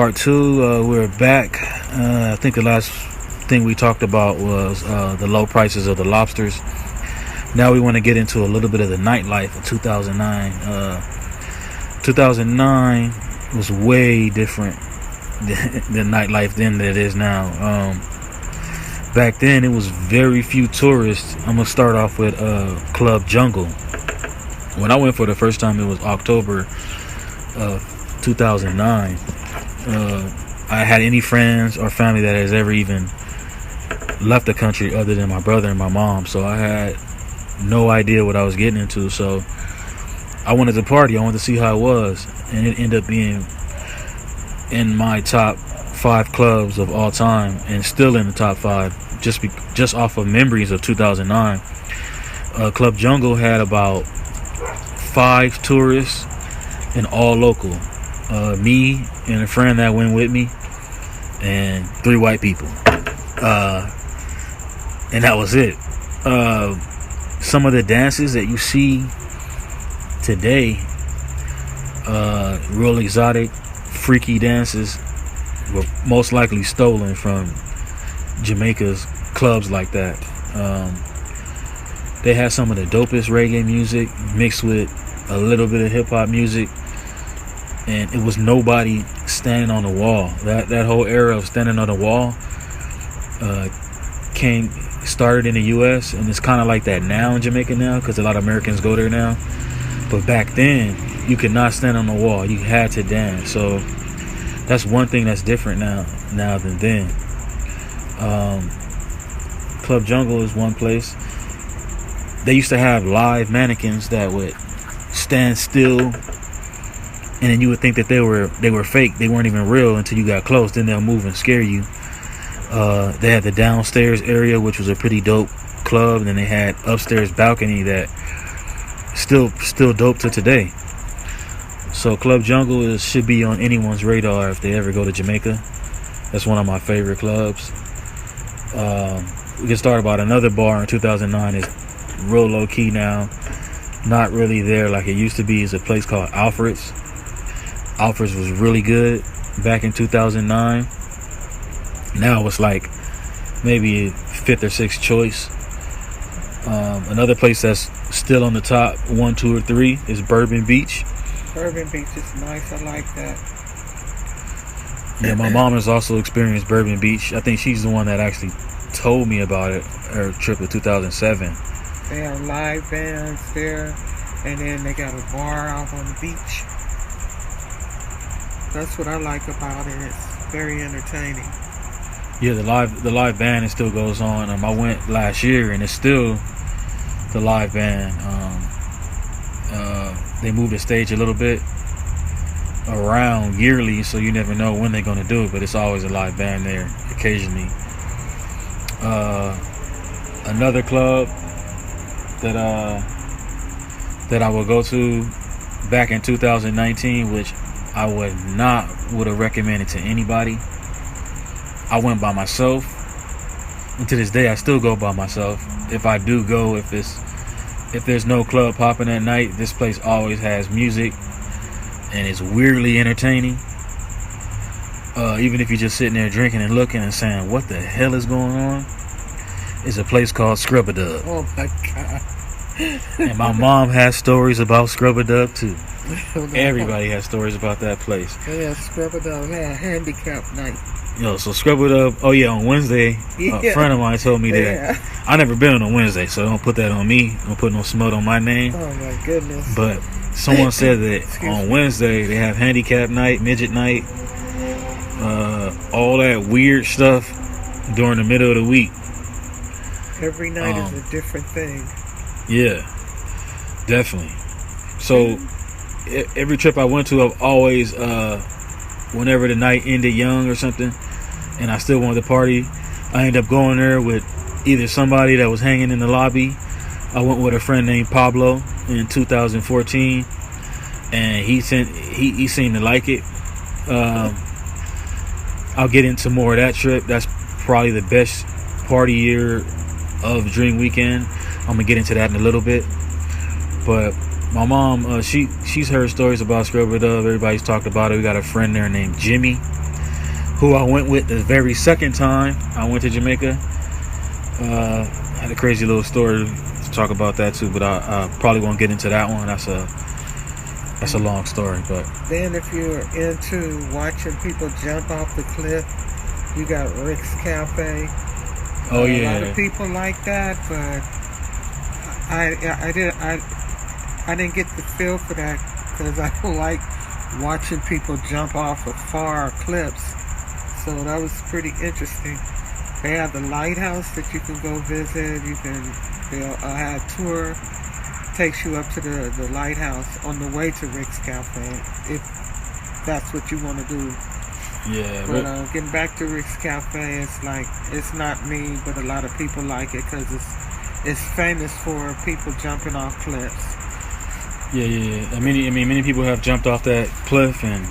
part two. We're back. I think the last thing we talked about was the low prices of the lobsters. Now we want to get into a little bit of the nightlife of 2009. 2009 was way different than nightlife then than it is now. Back then, it was very few tourists. I'm going to start off with Club Jungle. When I went for the first time, it was October of 2009. I had any friends or family that has ever even left the country other than my brother and my mom. So I had no idea what I was getting into. So I wanted to party. I wanted to see how it was. And it ended up being in my top 5 clubs of all time, and still in the top 5 just off of memories of 2009. Club Jungle had about 5 tourists and all local. Me and a friend that went with me, and 3 white people. And that was it. Some of the dances that you see today, real exotic, freaky dances, were most likely stolen from Jamaica's clubs like that. They had some of the dopest reggae music mixed with a little bit of hip-hop music, and it was nobody standing on the wall. That whole era of standing on the wall started in the U.S., and it's kind of like that now in Jamaica now, because a lot of Americans go there now. But back then, you could not stand on the wall. You had to dance. So that's one thing that's different now than then. Club Jungle is one place. They used to have live mannequins that would stand still, and then you would think that they were fake. They weren't even real until you got close. Then they'll move and scare you. They had the downstairs area, which was a pretty dope club, and then they had upstairs balcony that still dope to today. So Club Jungle should be on anyone's radar if they ever go to Jamaica. That's one of my favorite clubs. We can start about another bar in 2009. It's real low key now, not really there like it used to be. It's a place called Alfred's. Alfred's was really good back in 2009. Now it's like maybe 5th or 6th choice. Another place that's still on the top 1, 2, or 3 is Bourbon Beach. Bourbon Beach is nice. I like that. Yeah, my mom has also experienced Bourbon Beach. I think she's the one that actually told me about it, her trip of 2007. They have live bands there, and then they got a bar out on the beach. That's what I like about it. It's very entertaining. Yeah, the live band, it still goes on. I went last year, and it's still the live band. They moved the stage a little bit around yearly, so you never know when they're going to do it, but it's always a live band there occasionally. Another club that I would go to back in 2019, which I would have recommended to anybody. I went by myself, and to this day I still go by myself. If I do go, if there's no club popping at night, this place always has music, and it's weirdly entertaining. Even if you're just sitting there drinking and looking and saying, what the hell is going on? It's a place called Scrub-A-Dub. Oh my God. And my mom has stories about Scrub-A-Dub too. Everybody has stories about that place. Yeah, Scrub-A-Dub had a handicap night. Yo, so Scrub-A-Dub, oh yeah, on Wednesday, a friend of mine told me that. Yeah. I never been on a Wednesday, so don't put that on me. Don't put no smut on my name. Oh my goodness. But someone said that on Wednesday they have handicap night, midget night, all that weird stuff during the middle of the week. Every night is a different thing. Yeah, definitely. So every trip I went to, I've always, whenever the night ended young or something, and I still wanted to party, I ended up going there with either somebody that was hanging in the lobby. I went with a friend named Pablo in 2014, and he seemed to like it. I'll get into more of that trip. That's probably the best party year of Dream Weekend. I'm gonna get into that in a little bit. But my mom, she's heard stories about Scrub-A-Dub. Everybody's talked about it. We got a friend there named Jimmy. who I went with the very second time I went to Jamaica. Had a crazy little story to talk about that too, but I probably won't get into that one. That's a long story. But then if you're into watching people jump off the cliff, you got Rick's Cafe. oh A lot of yeah, people like that, but I didn't get the feel for that because I don't like watching people jump off of far cliffs. So that was pretty interesting. They have the lighthouse that you can go visit. They'll have a tour, takes you up to the lighthouse on the way to Rick's Cafe, if that's what you want to do. yeah. But getting back to Rick's Cafe, it's not me, but a lot of people like it because it's famous for people jumping off cliffs. Yeah. Many people have jumped off that cliff and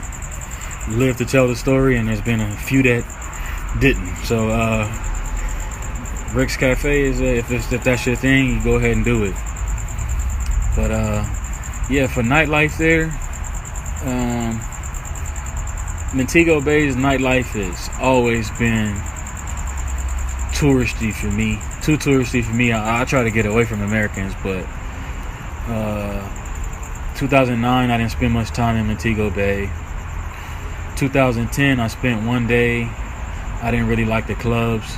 lived to tell the story, and there's been a few that didn't. So Rick's Cafe is if that's your thing, you go ahead and do it. But yeah, for nightlife there, Montego Bay's nightlife has always been touristy for me. Too touristy for me. I try to get away from Americans, but 2009 I didn't spend much time in Montego Bay. 2010 I spent one day. I didn't really like the clubs.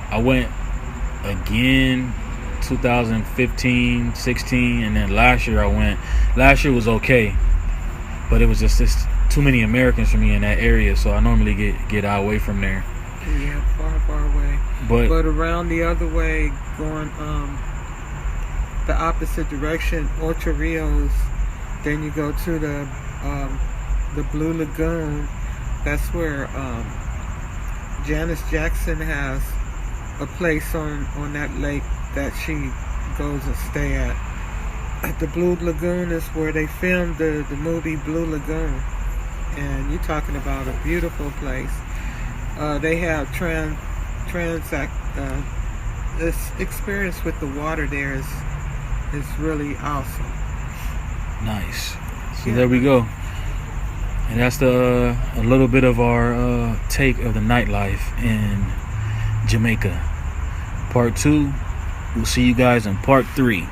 I went again 2015, 16, and then last year I went. Last year was okay, but it was just too many Americans for me in that area, so I normally get out away from there. Yeah, far away. But around the other way, going the opposite direction, Ocho Rios, then you go to the Blue Lagoon. That's where Janice Jackson has a place on that lake that she goes and stay at. The Blue Lagoon is where they filmed the movie Blue Lagoon, and you're talking about a beautiful place. They have this experience with the water there is really awesome. Nice. So Yeah. there we go. And that's a little bit of our take of the nightlife in Jamaica. Part 2. We'll see you guys in part 3.